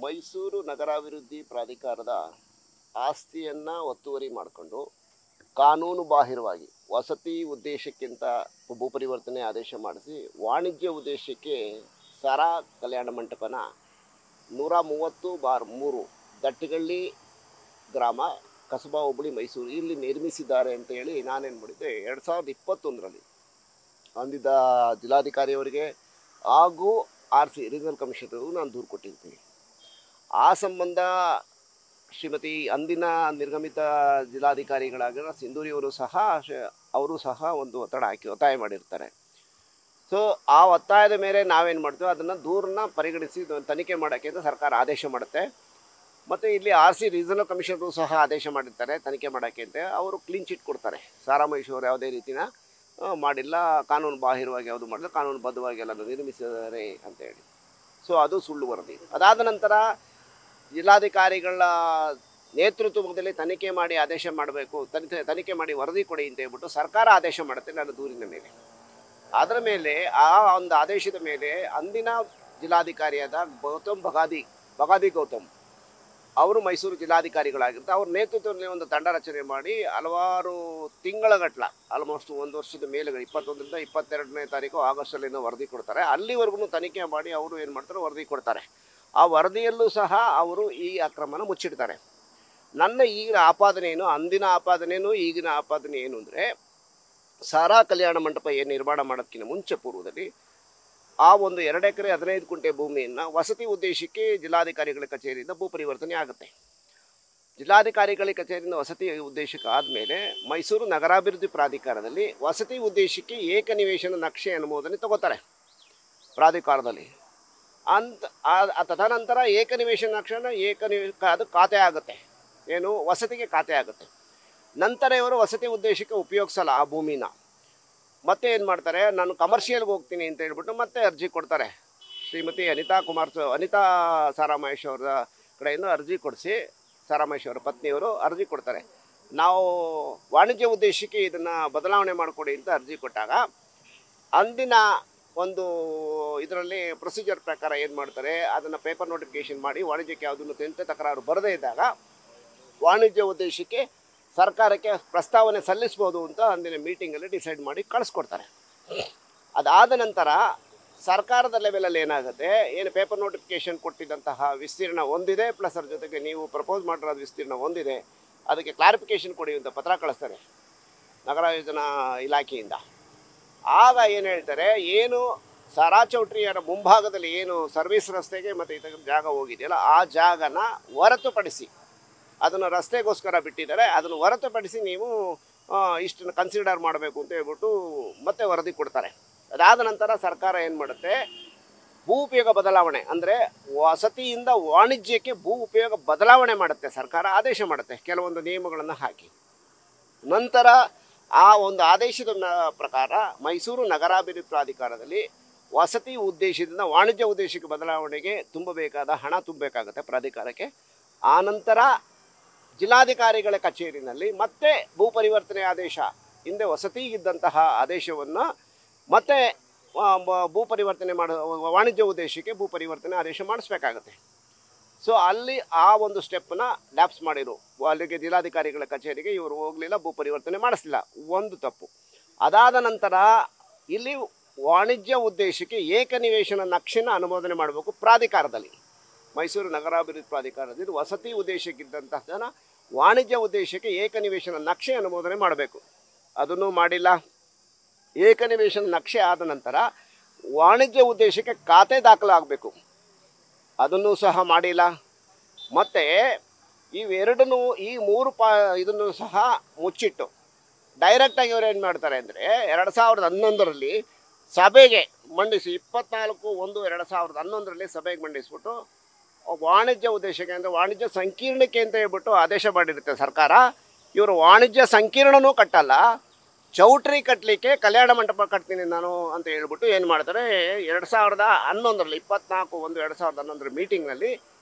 ಮೈಸೂರು ನಗರಾಭಿವೃದ್ಧಿ ಪ್ರಾಧಿಕಾರದ ಆಸ್ತಿಯನ್ನು ಒತ್ತುವರಿ ಮಾಡಿಕೊಂಡು ಕಾನೂನು ಬಾಹಿರವಾಗಿ ವಸತಿ ಉದ್ದೇಶಕ್ಕಿಂತ ಭೂಪರಿವರ್ತನೆ ಆದೇಶ ಮಾಡಿಸಿ ವಾಣಿಜ್ಯ ಉದ್ದೇಶಕ್ಕೆ ಸಾರಾ ಕಲ್ಯಾಣ ಮಂಟಪನ 130/3 ದಟ್ಟಗಳ್ಳಿ ಗ್ರಾಮ ಕಸಬಾ ಹೋಬಳಿ ಮೈಸೂರು ಇಲ್ಲಿ ನಿರ್ಮಿಸಿದ್ದಾರೆ ಅಂತ ಹೇಳಿ ನಾನೇನು ಮಾಡಿದ್ದೆ 2021ರಲ್ಲಿ ಅಂದಿದ್ದ ಜಿಲ್ಲಾಧಿಕಾರಿಯವರಿಗೆ ಹಾಗೂ RC ರೀಜನಲ್ ಕಮಿಷನರ್ಗೂ ನಾನು ದೂರು ಕೊಟ್ಟಿರ್ತೀನಿ. ಆ ಸಂಬಂಧ ಶ್ರೀಮತಿ ಅಂದಿನ ನಿರ್ಗಮಿತ ಜಿಲ್ಲಾಧಿಕಾರಿಗಳಾಗಿರೋ ಸಿಂಧೂರಿಯವರು ಸಹ ಒಂದು ಒತ್ತಾಯ ಮಾಡಿರ್ತಾರೆ. ಸೊ ಆ ಒತ್ತಾಯದ ಮೇಲೆ ನಾವೇನು ಮಾಡ್ತೀವಿ, ಅದನ್ನು ದೂರನ್ನ ಪರಿಗಣಿಸಿ ತನಿಖೆ ಮಾಡೋಕ್ಕೆ ಅಂತ ಸರ್ಕಾರ ಆದೇಶ ಮಾಡುತ್ತೆ. ಮತ್ತು ಇಲ್ಲಿ RC ರೀಜನಲ್ ಕಮಿಷನರು ಸಹ ಆದೇಶ ಮಾಡಿರ್ತಾರೆ ತನಿಖೆ ಮಾಡೋಕ್ಕೆ ಅಂತ. ಅವರು ಕ್ಲೀನ್ ಚಿಟ್ ಕೊಡ್ತಾರೆ, ಸಾರಾಮಹೇಶ್ವರು ಯಾವುದೇ ರೀತಿನ ಮಾಡಿಲ್ಲ, ಕಾನೂನು ಬಾಹಿರವಾಗಿ ಯಾವುದು ಮಾಡಿಲ್ಲ, ಕಾನೂನುಬದ್ಧವಾಗಿ ಎಲ್ಲ ನಿರ್ಮಿಸಿದ್ದಾರೆ ಅಂತೇಳಿ. ಸೊ ಅದು ಸುಳ್ಳು ವರದಿ. ಅದಾದ ನಂತರ ಜಿಲ್ಲಾಧಿಕಾರಿಗಳ ನೇತೃತ್ವದಲ್ಲಿ ತನಿಖೆ ಮಾಡಿ ಆದೇಶ ಮಾಡಬೇಕು, ತನಿಖೆ ಮಾಡಿ ವರದಿ ಕೊಡಿ ಅಂತ ಹೇಳ್ಬಿಟ್ಟು ಸರ್ಕಾರ ಆದೇಶ ಮಾಡುತ್ತೆ ನನ್ನ ದೂರಿನ ಮೇಲೆ. ಅದರ ಮೇಲೆ ಆ ಒಂದು ಆದೇಶದ ಮೇಲೆ ಅಂದಿನ ಜಿಲ್ಲಾಧಿಕಾರಿಯಾದ ಬಗಾದಿ ಗೌತಮ್ ಅವರು ಮೈಸೂರು ಜಿಲ್ಲಾಧಿಕಾರಿಗಳಾಗಿರ್ತಾರೆ. ಅವ್ರ ನೇತೃತ್ವದಲ್ಲಿ ಒಂದು ತಂಡ ರಚನೆ ಮಾಡಿ ಹಲವಾರು ತಿಂಗಳಗಟ್ಟಲ ಆಲ್ಮೋಸ್ಟ್ 1 ವರ್ಷದ ಮೇಲೆ 21ರಿಂದ 22ನೇ ತಾರೀಕು ಆಗಸ್ಟಲ್ಲಿನ ವರದಿ ಕೊಡ್ತಾರೆ. ಅಲ್ಲಿವರೆಗೂ ತನಿಖೆ ಮಾಡಿ ಅವರು ಏನು ಮಾಡ್ತಾರೆ, ವರದಿ ಕೊಡ್ತಾರೆ. ಆ ವರದಿಯಲ್ಲೂ ಸಹ ಅವರು ಈ ಅಕ್ರಮನ ಮುಚ್ಚಿಡ್ತಾರೆ. ನನ್ನ ಈಗಿನ ಆಪಾದನೆ ಏನು, ಅಂದಿನ ಆಪಾದನೆಯೂ ಈಗಿನ ಆಪಾದನೆ ಏನು ಅಂದರೆ, ಸಾರಾ ಕಲ್ಯಾಣ ಮಂಟಪ ಏನು ನಿರ್ಮಾಣ ಮಾಡೋದಕ್ಕಿಂತ ಮುಂಚೆ ಪೂರ್ವದಲ್ಲಿ ಆ ಒಂದು 2 ಎಕರೆ 15 ಗುಂಟೆ ಭೂಮಿಯನ್ನು ವಸತಿ ಉದ್ದೇಶಕ್ಕೆ ಜಿಲ್ಲಾಧಿಕಾರಿಗಳ ಕಚೇರಿಯಿಂದ ಭೂ ಪರಿವರ್ತನೆ ಆಗುತ್ತೆ. ಜಿಲ್ಲಾಧಿಕಾರಿಗಳ ಕಚೇರಿಯಿಂದ ವಸತಿ ಉದ್ದೇಶಕ್ಕೆ ಆದಮೇಲೆ ಮೈಸೂರು ನಗರಾಭಿವೃದ್ಧಿ ಪ್ರಾಧಿಕಾರದಲ್ಲಿ ವಸತಿ ಉದ್ದೇಶಕ್ಕೆ ಏಕನಿವೇಶನ ನಕ್ಷೆ ಅನುಮೋದನೆ ತಗೋತಾರೆ ಪ್ರಾಧಿಕಾರದಲ್ಲಿ. ತದನಂತರ ಏಕನಿವೇಶನ ನಕ್ಷೆನ ಅದು ಖಾತೆ ಆಗುತ್ತೆ, ಏನು ವಸತಿಗೆ ಖಾತೆ ಆಗುತ್ತೆ. ನಂತರ ಇವರು ವಸತಿ ಉದ್ದೇಶಕ್ಕೆ ಉಪಯೋಗಿಸಲ್ಲ ಆ ಭೂಮಿನ. ಮತ್ತೆ ಏನು ಮಾಡ್ತಾರೆ, ನಾನು ಕಮರ್ಷಿಯಲ್ಗೆ ಹೋಗ್ತೀನಿ ಅಂತ ಹೇಳ್ಬಿಟ್ಟು ಮತ್ತೆ ಅರ್ಜಿ ಕೊಡ್ತಾರೆ. ಶ್ರೀಮತಿ ಅನಿತಾ ಸಾರಾಮಹೇಶ್ ಅವರ ಕಡೆಯಿಂದ ಅರ್ಜಿ ಕೊಡಿಸಿ, ಸಾರಾಮಹೇಶ್ ಅವರ ಪತ್ನಿಯವರು ಅರ್ಜಿ ಕೊಡ್ತಾರೆ, ನಾವು ವಾಣಿಜ್ಯ ಉದ್ದೇಶಕ್ಕೆ ಇದನ್ನು ಬದಲಾವಣೆ ಮಾಡಿಕೊಡಿ ಅಂತ ಅರ್ಜಿ ಕೊಟ್ಟಾಗ ಅಂದಿನ ಒಂದು ಇದರಲ್ಲಿ ಪ್ರೊಸೀಜರ್ ಪ್ರಕಾರ ಏನು ಮಾಡ್ತಾರೆ, ಅದನ್ನು ಪೇಪರ್ ನೋಟಿಫಿಕೇಷನ್ ಮಾಡಿ ವಾಣಿಜ್ಯಕ್ಕೆ ಯಾವುದನ್ನು ತಕರಾರು ಬರದೇ ಇದ್ದಾಗ ವಾಣಿಜ್ಯ ಉದ್ದೇಶಕ್ಕೆ ಸರ್ಕಾರಕ್ಕೆ ಪ್ರಸ್ತಾವನೆ ಸಲ್ಲಿಸ್ಬೋದು ಅಂತ ಅಂದಿನ ಮೀಟಿಂಗಲ್ಲಿ ಡಿಸೈಡ್ ಮಾಡಿ ಕಳಿಸ್ಕೊಡ್ತಾರೆ. ಅದಾದ ನಂತರ ಸರ್ಕಾರದ ಲೆವೆಲಲ್ಲಿ ಏನಾಗುತ್ತೆ, ಏನು ಪೇಪರ್ ನೋಟಿಫಿಕೇಷನ್ ಕೊಟ್ಟಿದ್ದಂತಹ ವಿಸ್ತೀರ್ಣ ಒಂದಿದೆ, ಪ್ಲಸ್ ಅದ್ರ ಜೊತೆಗೆ ನೀವು ಪ್ರಪೋಸ್ ಮಾಡಿರೋದು ವಿಸ್ತೀರ್ಣ ಒಂದಿದೆ, ಅದಕ್ಕೆ ಕ್ಲಾರಿಫಿಕೇಷನ್ ಕೊಡಿ ಅಂತ ಪತ್ರ ಕಳಿಸ್ತಾರೆ ನಗರ ಯೋಜನಾ ಇಲಾಖೆಯಿಂದ. ಆಗ ಏನು ಹೇಳ್ತಾರೆ, ಏನು ಸಾರಾ ಚೌಟ್ರಿಯರ ಮುಂಭಾಗದಲ್ಲಿ ಏನು ಸರ್ವಿಸ್ ರಸ್ತೆಗೆ ಮತ್ತು ಇದರ ಜಾಗ ಹೋಗಿದೆಯಲ್ಲ, ಆ ಜಾಗನ ಹೊರತುಪಡಿಸಿ ಅದನ್ನು ರಸ್ತೆಗೋಸ್ಕರ ಬಿಟ್ಟಿದ್ದಾರೆ, ಅದನ್ನು ಹೊರತುಪಡಿಸಿ ನೀವು ಇಷ್ಟನ್ನು ಕನ್ಸಿಡರ್ ಮಾಡಬೇಕು ಅಂತ ಹೇಳ್ಬಿಟ್ಟು ಮತ್ತೆ ವರದಿ ಕೊಡ್ತಾರೆ. ಅದಾದ ನಂತರ ಸರ್ಕಾರ ಏನು ಮಾಡುತ್ತೆ, ಭೂ ಉಪಯೋಗ ಬದಲಾವಣೆ ಅಂದರೆ ವಸತಿಯಿಂದ ವಾಣಿಜ್ಯಕ್ಕೆ ಭೂ ಉಪಯೋಗ ಬದಲಾವಣೆ ಮಾಡುತ್ತೆ. ಸರ್ಕಾರ ಆದೇಶ ಮಾಡುತ್ತೆ ಕೆಲವೊಂದು ನಿಯಮಗಳನ್ನು ಹಾಕಿ. ನಂತರ ಆ ಒಂದು ಆದೇಶದ ಪ್ರಕಾರ ಮೈಸೂರು ನಗರಾಭಿವೃದ್ಧಿ ಪ್ರಾಧಿಕಾರದಲ್ಲಿ ವಸತಿ ಉದ್ದೇಶದಿಂದ ವಾಣಿಜ್ಯ ಉದ್ದೇಶಕ್ಕೆ ಬದಲಾವಣೆಗೆ ತುಂಬಬೇಕಾದ ಹಣ ತುಂಬಬೇಕಾಗುತ್ತೆ ಪ್ರಾಧಿಕಾರಕ್ಕೆ. ಆ ನಂತರ ಜಿಲ್ಲಾಧಿಕಾರಿಗಳ ಕಚೇರಿನಲ್ಲಿ ಮತ್ತೆ ಭೂ ಪರಿವರ್ತನೆ ಆದೇಶ, ಹಿಂದೆ ವಸತಿಗಿದ್ದಂತಹ ಆದೇಶವನ್ನು ಮತ್ತೆ ಭೂ ಪರಿವರ್ತನೆ ವಾಣಿಜ್ಯ ಉದ್ದೇಶಕ್ಕೆ ಭೂ ಪರಿವರ್ತನೆ ಆದೇಶ ಮಾಡಿಸ್ಬೇಕಾಗತ್ತೆ. ಸೊ ಅಲ್ಲಿ ಆ ಒಂದು ಸ್ಟೆಪ್ಪನ್ನ ಲ್ಯಾಪ್ಸ್ ಮಾಡಿರು. ಅಲ್ಲಿಗೆ ಜಿಲ್ಲಾಧಿಕಾರಿಗಳ ಕಚೇರಿಗೆ ಇವರು ಹೋಗಲಿಲ್ಲ, ಭೂ ಪರಿವರ್ತನೆ ಮಾಡಿಸಲಿಲ್ಲ, ಒಂದು ತಪ್ಪು. ಅದಾದ ನಂತರ ಇಲ್ಲಿ ವಾಣಿಜ್ಯ ಉದ್ದೇಶಕ್ಕೆ ಏಕನಿವೇಶನ ನಕ್ಷೆನ ಅನುಮೋದನೆ ಮಾಡಬೇಕು ಪ್ರಾಧಿಕಾರದಲ್ಲಿ. ಮೈಸೂರು ನಗರಾಭಿವೃದ್ಧಿ ಪ್ರಾಧಿಕಾರದಲ್ಲಿ ವಸತಿ ಉದ್ದೇಶಕ್ಕಿದ್ದಂತಹ ಜನ ವಾಣಿಜ್ಯ ಉದ್ದೇಶಕ್ಕೆ ಏಕನಿವೇಶನ ನಕ್ಷೆ ಅನುಮೋದನೆ ಮಾಡಬೇಕು, ಅದನ್ನು ಮಾಡಿಲ್ಲ. ಏಕನಿವೇಶನ ನಕ್ಷೆ ಆದ ನಂತರ ವಾಣಿಜ್ಯ ಉದ್ದೇಶಕ್ಕೆ ಖಾತೆ ದಾಖಲಾಗಬೇಕು, ಅದನ್ನು ಸಹ ಮಾಡಿಲ್ಲ. ಮತ್ತು ಇವೆರಡನ್ನೂ ಈ 3 ಇದನ್ನು ಸಹ ಮುಚ್ಚಿಟ್ಟು ಡೈರೆಕ್ಟಾಗಿ ಇವರು ಏನು ಮಾಡ್ತಾರೆ ಅಂದರೆ 2011ರಲ್ಲಿ ಸಭೆಗೆ ಮಂಡಿಸಿ 24/1/2011ರಲ್ಲಿ ಸಭೆಗೆ ಮಂಡಿಸ್ಬಿಟ್ಟು ವಾಣಿಜ್ಯ ಉದ್ದೇಶಕ್ಕೆ ಅಂದರೆ ವಾಣಿಜ್ಯ ಸಂಕೀರ್ಣಕ್ಕೆ ಅಂತ ಹೇಳ್ಬಿಟ್ಟು ಆದೇಶ ಮಾಡಿರುತ್ತೆ ಸರ್ಕಾರ. ಇವರು ವಾಣಿಜ್ಯ ಸಂಕೀರ್ಣನೂ ಕಟ್ಟಲ್ಲ, ಚೌಟ್ರಿ ಕಟ್ಟಲಿಕ್ಕೆ ಕಲ್ಯಾಣ ಮಂಟಪ ಕಟ್ತೀನಿ ನಾನು ಅಂತ ಹೇಳ್ಬಿಟ್ಟು ಏನು ಮಾಡ್ತಾರೆ, 2011ರಲ್ಲಿ 24/1/2011 ಮೀಟಿಂಗ್ನಲ್ಲಿ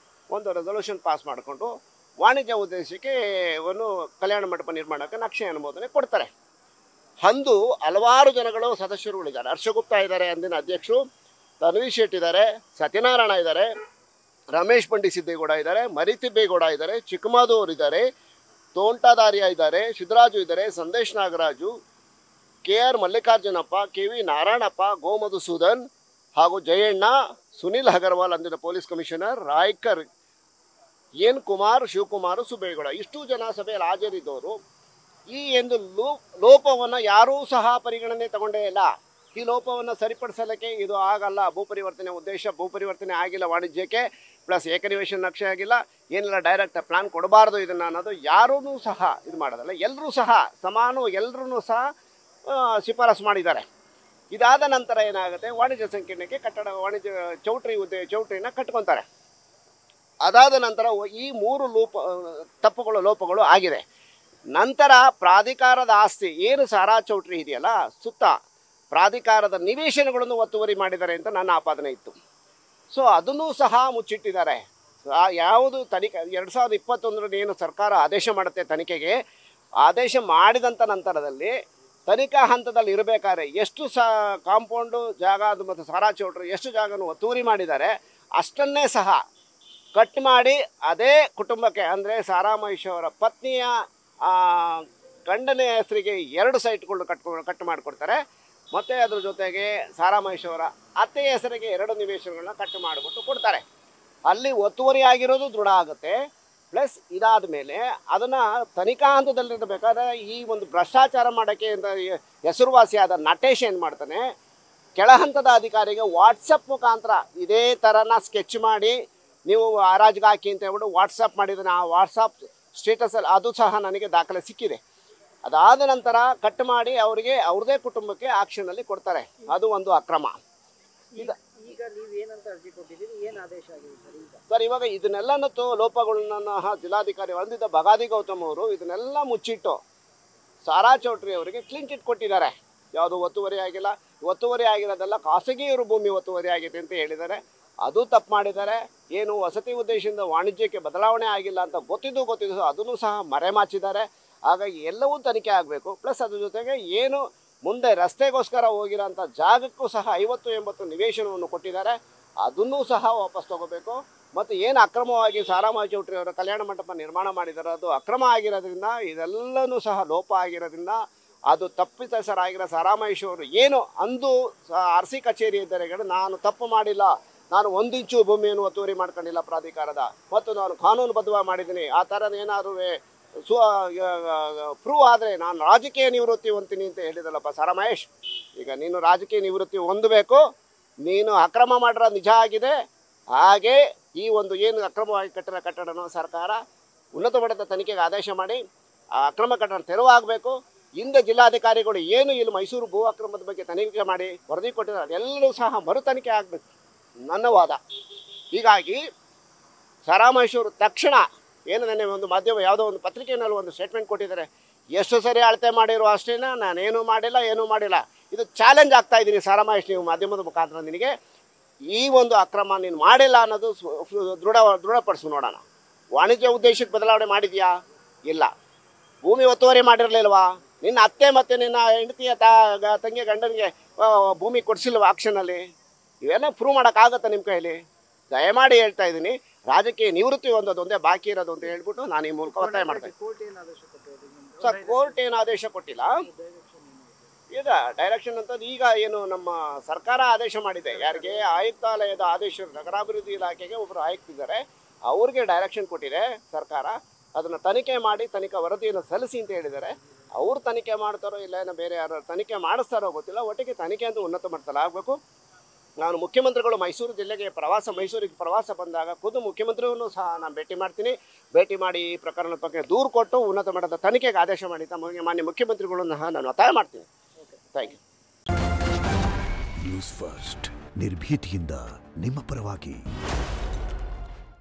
ಒಂದು ರೆಸೊಲ್ಯೂಷನ್ ಪಾಸ್ ಮಾಡಿಕೊಂಡು ವಾಣಿಜ್ಯ ಉದ್ದೇಶಕ್ಕೆ ಒಂದು ಕಲ್ಯಾಣ ಮಂಟಪ ನಿರ್ಮಾಣಕ್ಕೆ ನಕ್ಷೆ ಅನುಮೋದನೆ ಕೊಡ್ತಾರೆ. ಅಂದು ಹಲವಾರು ಜನಗಳು ಸದಸ್ಯರುಗಳಿದ್ದಾರೆ. ಹರ್ಷಗುಪ್ತಾ ಇದ್ದಾರೆ ಅಂದಿನ ಅಧ್ಯಕ್ಷರು, ತನ್ವೀರ್ ಶೆಟ್ಟಿ ಇದ್ದಾರೆ, ಸತ್ಯನಾರಾಯಣ ಇದ್ದಾರೆ, ರಮೇಶ್ ಬಂಡಿ ಸಿದ್ದೇಗೌಡ ಇದ್ದಾರೆ, ಮರಿತಿಬ್ಬೇಗೌಡ ಇದ್ದಾರೆ, ಚಿಕ್ಕಮಾಧವ್ ಇದ್ದಾರೆ, ತೋಂಟದಾರ್ಯ ಇದ್ದಾರೆ, ಸಿದ್ದರಾಜು ಇದ್ದಾರೆ, ಸಂದೇಶ್ ನಾಗರಾಜು, KR ಮಲ್ಲಿಕಾರ್ಜುನಪ್ಪ, KV ನಾರಾಯಣಪ್ಪ, ಗೋಮಧುಸೂದನ್ ಹಾಗೂ ಜಯಣ್ಣ, ಸುನಿಲ್ ಅಗರ್ವಾಲ್ ಅಂದಿನ police commissioner, Raikar, N Kumar, Shivakumar, Subegowda ಇಷ್ಟು ಜನ ಸಭೆಯಲ್ಲಿ ಹಾಜರಿದ್ದವರು ಈ ಒಂದು ಲೋಪವನ್ನು ಯಾರೂ ಸಹ ಪರಿಗಣನೆ ತಗೊಂಡೇ ಇಲ್ಲ. ಈ ಲೋಪವನ್ನು ಸರಿಪಡಿಸಲಿಕ್ಕೆ ಇದು ಆಗಲ್ಲ. ಭೂಪರಿವರ್ತನೆ ಉದ್ದೇಶ ಭೂಪರಿವರ್ತನೆ ಆಗಿಲ್ಲ, ವಾಣಿಜ್ಯಕ್ಕೆ ಪ್ಲಸ್ ಏಕನಿವೇಶನ ನಕ್ಷೆ ಆಗಿಲ್ಲ, ಏನೆಲ್ಲ ಡೈರೆಕ್ಟ್ ಪ್ಲಾನ್ ಕೊಡಬಾರ್ದು ಇದನ್ನು ಅನ್ನೋದು ಯಾರೂ ಸಹ ಇದು ಮಾಡೋದಲ್ಲ. ಎಲ್ಲರೂ ಸಹ ಎಲ್ಲರೂ ಸಹ ಶಿಫಾರಸು ಮಾಡಿದ್ದಾರೆ. ಇದಾದ ನಂತರ ಏನಾಗುತ್ತೆ, ವಾಣಿಜ್ಯ ಸಂಕೀರ್ಣಕ್ಕೆ ವಾಣಿಜ್ಯ ಚೌಟ್ರಿನ ಕಟ್ಕೊತಾರೆ. ಅದಾದ ನಂತರ ಈ 3 ಲೋಪಗಳು ಆಗಿದೆ. ನಂತರ ಪ್ರಾಧಿಕಾರದ ಆಸ್ತಿ ಏನು ಸಾರಾ ಚೌಟ್ರಿ ಇದೆಯಲ್ಲ, ಸುತ್ತ ಪ್ರಾಧಿಕಾರದ ನಿವೇಶನಗಳನ್ನು ಒತ್ತುವರಿ ಮಾಡಿದ್ದಾರೆ ಅಂತ ನನ್ನ ಆಪಾದನೆ ಇತ್ತು. ಸೊ ಅದನ್ನೂ ಸಹ ಮುಚ್ಚಿಟ್ಟಿದ್ದಾರೆ. ಯಾವುದು ತನಿಖೆ 2021 ಏನು ಸರ್ಕಾರ ಆದೇಶ ಮಾಡುತ್ತೆ ತನಿಖೆಗೆ, ಆದೇಶ ಮಾಡಿದಂಥ ನಂತರದಲ್ಲಿ ತನಿಖಾ ಹಂತದಲ್ಲಿ ಇರಬೇಕಾದ್ರೆ ಎಷ್ಟು ಕಾಂಪೌಂಡು ಜಾಗ ಅದು ಮತ್ತು ಸಾರಾ ಚೌಟ್ರಿ ಎಷ್ಟು ಜಾಗನೂ ಒತ್ತುವರಿ ಮಾಡಿದ್ದಾರೆ, ಅಷ್ಟನ್ನೇ ಸಹ ಕಟ್ ಮಾಡಿ ಅದೇ ಕುಟುಂಬಕ್ಕೆ ಅಂದರೆ ಸಾರಾ ಮಹೇಶ್ ಅವರ ಪತ್ನಿಯ ಗಂಡನ ಹೆಸರಿಗೆ 2 ಸೈಟ್ಗಳು ಕಟ್ ಮಾಡಿಕೊಡ್ತಾರೆ. ಮತ್ತು ಅದ್ರ ಜೊತೆಗೆ ಸಾರಾ ಮಹೇಶ್ ಅವರ ಅತ್ತೆಯ ಹೆಸರಿಗೆ 2 ನಿವೇಶನಗಳನ್ನ ಕಟ್ ಮಾಡಿಬಿಟ್ಟು ಕೊಡ್ತಾರೆ. ಅಲ್ಲಿ ಒತ್ತುವರಿ ಆಗಿರೋದು ದೃಢ ಆಗುತ್ತೆ. ಪ್ಲಸ್ ಇದಾದ ಮೇಲೆ ಅದನ್ನು ತನಿಖಾ ಹಂತದಲ್ಲಿರಬೇಕಾದ್ರೆ ಈ ಒಂದು ಭ್ರಷ್ಟಾಚಾರ ಮಾಡೋಕ್ಕೆ ಅಂತ ಹೆಸರುವಾಸಿಯಾದ ನಟೇಶ್ ಏನು ಮಾಡ್ತಾನೆ, ಕೆಳ ಹಂತದ ಅಧಿಕಾರಿಗೆ ವಾಟ್ಸಪ್ ಮುಖಾಂತರ ಇದೇ ಥರನ ಸ್ಕೆಚ್ ಮಾಡಿ ನೀವು ಹರಾಜಿಗೆ ಹಾಕಿ ಅಂತ ಹೇಳ್ಬಿಟ್ಟು ವಾಟ್ಸಪ್ ಮಾಡಿದ್ದಾನೆ. ಆ ವಾಟ್ಸಪ್ ಸ್ಟೇಟಸಲ್ಲಿ ಅದು ಸಹ ನನಗೆ ದಾಖಲೆ ಸಿಕ್ಕಿದೆ. ಅದಾದ ನಂತರ ಕಟ್ ಮಾಡಿ ಅವರಿಗೆ ಅವ್ರದೇ ಕುಟುಂಬಕ್ಕೆ ಆಕ್ಷನಲ್ಲಿ ಕೊಡ್ತಾರೆ. ಅದು ಒಂದು ಅಕ್ರಮ. ಈಗ ನೀವು ಏನಂತ ಅರ್ಜಿ ಕೊಟ್ಟಿದ್ದೀರಿ, ಏನು ಆದೇಶ ಆಗಿದೆ ಸರ್? ಇವಾಗ ಇದನ್ನೆಲ್ಲನೂ ಲೋಪಗಳನ್ನ ಜಿಲ್ಲಾಧಿಕಾರಿ ಹೊಂದಿದ್ದ ಬಗಾದಿ ಗೌತಮ್ ಅವರು ಇದನ್ನೆಲ್ಲ ಮುಚ್ಚಿಟ್ಟು ಸಾರಾ ಚೌಟ್ರಿ ಅವರಿಗೆ ಕ್ಲೀನ್ ಚಿಟ್ ಕೊಟ್ಟಿದ್ದಾರೆ. ಯಾವುದು ಒತ್ತುವರಿ ಆಗಿಲ್ಲ, ಒತ್ತುವರಿ ಆಗಿರೋದೆಲ್ಲ ಖಾಸಗಿಯವರು ಭೂಮಿ ಒತ್ತುವರಿ ಆಗಿದೆ ಅಂತ ಹೇಳಿದ್ದಾರೆ. ಅದು ತಪ್ಪು ಮಾಡಿದ್ದಾರೆ. ಏನು ವಸತಿ ಉದ್ದೇಶದಿಂದ ವಾಣಿಜ್ಯಕ್ಕೆ ಬದಲಾವಣೆ ಆಗಿಲ್ಲ ಅಂತ ಗೊತ್ತಿದ್ದು ಅದನ್ನು ಸಹ ಮರೆಮಾಚಿದ್ದಾರೆ. ಹಾಗಾಗಿ ಎಲ್ಲವೂ ತನಿಖೆ ಆಗಬೇಕು. ಪ್ಲಸ್ ಅದ್ರ ಜೊತೆಗೆ ಏನು ಮುಂದೆ ರಸ್ತೆಗೋಸ್ಕರ ಹೋಗಿರೋಂಥ ಜಾಗಕ್ಕೂ ಸಹ 50-80 ನಿವೇಶನವನ್ನು ಕೊಟ್ಟಿದ್ದಾರೆ, ಅದನ್ನೂ ಸಹ ವಾಪಸ್ ತಗೋಬೇಕು. ಮತ್ತು ಏನು ಅಕ್ರಮವಾಗಿ ಸಾರಾ ಮಹೇಶ್ ಚೌಟ್ರಿ ಅವರ ಕಲ್ಯಾಣ ಮಂಟಪ ನಿರ್ಮಾಣ ಮಾಡಿದ್ದಾರೆ ಅದು ಅಕ್ರಮ ಆಗಿರೋದ್ರಿಂದ, ಇದೆಲ್ಲನೂ ಸಹ ಲೋಪ ಆಗಿರೋದ್ರಿಂದ ಅದು ತಪ್ಪಿತಸ್ಥರಾಗಿರೋ ಸಾರಾ ಮಹೇಶ್ ಅವರು ಏನು ಅಂದು RC ಕಚೇರಿ ಇದ್ದರೆ ನಾನು ತಪ್ಪು ಮಾಡಿಲ್ಲ, ನಾನು 1 ಇಂಚು ಭೂಮಿಯನ್ನು ಒತ್ತುವರಿ ಮಾಡ್ಕೊಂಡಿಲ್ಲ ಪ್ರಾಧಿಕಾರದ, ಮತ್ತು ನಾನು ಕಾನೂನುಬದ್ಧವಾಗಿ ಮಾಡಿದ್ದೀನಿ, ಆ ಥರ ಏನಾದರೂ ಪ್ರೂವ್ ಆದರೆ ನಾನು ರಾಜಕೀಯ ನಿವೃತ್ತಿ ಹೊಂದ್ತೀನಿ ಅಂತ ಹೇಳಿದಲ್ಲಪ್ಪ ಸಾರಾ ಮಹೇಶ್. ಈಗ ನೀನು ರಾಜಕೀಯ ನಿವೃತ್ತಿ ಹೊಂದಬೇಕು. ನೀನು ಅಕ್ರಮ ಮಾಡಿರೋ ನಿಜ ಆಗಿದೆ. ಹಾಗೆ ಈ ಒಂದು ಏನು ಅಕ್ರಮವಾಗಿ ಕಟ್ಟಡನೋ ಸರ್ಕಾರ ಉನ್ನತ ಮಟ್ಟದ ತನಿಖೆಗೆ ಆದೇಶ ಮಾಡಿ ಆ ಅಕ್ರಮ ಕಟ್ಟಡ ತೆರವಾಗಬೇಕು. ಹಿಂದೆ ಜಿಲ್ಲಾಧಿಕಾರಿಗಳು ಏನು ಇಲ್ಲಿ ಮೈಸೂರು ಭೂ ಅಕ್ರಮದ ಬಗ್ಗೆ ತನಿಖೆ ಮಾಡಿ ವರದಿ ಕೊಟ್ಟಿದ್ದಾರೆ, ಅದೆಲ್ಲವೂ ಸಹ ಮರು ತನಿಖೆ ಆಗಬೇಕು ನನ್ನ ವಾದ. ಹೀಗಾಗಿ ಸಾರಾ ಮಹೇಶ್ ಅವರು ತಕ್ಷಣ ಏನು ನೆನ್ನೆ ಒಂದು ಮಾಧ್ಯಮ ಯಾವುದೋ ಒಂದು ಪತ್ರಿಕೆಯಲ್ಲಿ ಒಂದು ಸ್ಟೇಟ್ಮೆಂಟ್ ಕೊಟ್ಟಿದ್ದಾರೆ, ಎಷ್ಟು ಸರಿ ಅಳತೆ ಮಾಡಿರೋ ಅಷ್ಟೇನ, ನಾನೇನು ಮಾಡಿಲ್ಲ. ಇದು ಚಾಲೆಂಜ್ ಆಗ್ತಾ ಇದ್ದೀನಿ ಸಾರಾ ಮಹೇಶ್, ನೀವು ಮಾಧ್ಯಮದ ಮುಖಾಂತರ ನಿನಗೆ ಈ ಒಂದು ಅಕ್ರಮ ನೀನು ಮಾಡಿಲ್ಲ ಅನ್ನೋದು ದೃಢಪಡಿಸು ನೋಡೋಣ. ವಾಣಿಜ್ಯ ಉದ್ದೇಶಕ್ಕೆ ಬದಲಾವಣೆ ಮಾಡಿದ್ಯಾ? ಇಲ್ಲ. ಭೂಮಿ ಒತ್ತುವರಿ ಮಾಡಿರಲಿಲ್ವಾ? ನಿನ್ನ ಅತ್ತೆ ಮತ್ತು ನಿನ್ನ ಹೆಂಡತಿಯ ತಂಗಿ ಗಂಡನಿಗೆ ಭೂಮಿ ಕೊಡಿಸಿಲ್ವ ಆಕ್ಷನಲ್ಲಿ? ಇವೆಲ್ಲ ಪ್ರೂವ್ ಮಾಡೋಕ್ಕಾಗತ್ತಾ ನಿಮ್ಮ ಕೈಲಿ? ದಯಮಾಡಿ ಹೇಳ್ತಾ ಇದ್ದೀನಿ, ರಾಜಕೀಯ ನಿವೃತ್ತಿ ಒಂದೇ ಬಾಕಿ ಇರೋದು ಅಂತ ಹೇಳ್ಬಿಟ್ಟು ನಾನು ಈ ಮೂಲಕ ಒತ್ತಾಯ ಮಾಡ್ತೇನೆ. ಸರ್, ಕೋರ್ಟ್ ಏನು ಆದೇಶ ಕೊಟ್ಟಿಲ್ಲ. ಈಗ ಡೈರೆಕ್ಷನ್ ಅಂತದ್ದು ಈಗ ಏನು ನಮ್ಮ ಸರ್ಕಾರ ಆದೇಶ ಮಾಡಿದೆ. ಯಾರಿಗೆ? ಆಯುಕ್ತಾಲಯದ ಆದೇಶ, ನಗರಾಭಿವೃದ್ಧಿ ಇಲಾಖೆಗೆ ಒಬ್ಬರು ಆಯುಕ್ತಿದ್ದಾರೆ, ಅವ್ರಿಗೆ ಡೈರೆಕ್ಷನ್ ಕೊಟ್ಟಿದೆ ಸರ್ಕಾರ. ಅದನ್ನು ತನಿಖೆ ಮಾಡಿ ತನಿಖಾ ವರದಿಯನ್ನು ಸಲ್ಲಿಸಿ ಅಂತ ಹೇಳಿದ್ದಾರೆ. ಅವ್ರು ತನಿಖೆ ಮಾಡ್ತಾರೋ ಇಲ್ಲ ಏನೋ ಬೇರೆ ಯಾರು ತನಿಖೆ ಮಾಡಿಸ್ತಾರೋ ಗೊತ್ತಿಲ್ಲ. ಒಟ್ಟಿಗೆ ತನಿಖೆ ಅಂತ ಉನ್ನತ ಮಟ್ಟದಲ್ಲಿ ಆಗಬೇಕು. ನಾನು ಮುಖ್ಯಮಂತ್ರಿಗಳು ಮೈಸೂರಿಗೆ ಪ್ರವಾಸ ಬಂದಾಗ ಖುದ್ದು ಮುಖ್ಯಮಂತ್ರಿಯನ್ನು ಸಹ ನಾನು ಭೇಟಿ ಮಾಡ್ತೀನಿ. ಭೇಟಿ ಮಾಡಿ ಈ ಪ್ರಕರಣದ ಬಗ್ಗೆ ದೂರು ಕೊಟ್ಟು ಉನ್ನತ ಮಟ್ಟದ ತನಿಖೆಗೆ ಆದೇಶ ಮಾಡಿ ಮಾನ್ಯ ಮುಖ್ಯಮಂತ್ರಿಗಳನ್ನು ಸಹ ನಾನು ಒತ್ತಾಯ ಮಾಡ್ತೀನಿ. Thank you. ನ್ಯೂಸ್ ಫಸ್ಟ್, ನಿರ್ಭೀತಿಯಿಂದ ನಿಮ್ಮ ಪರವಾಗಿ.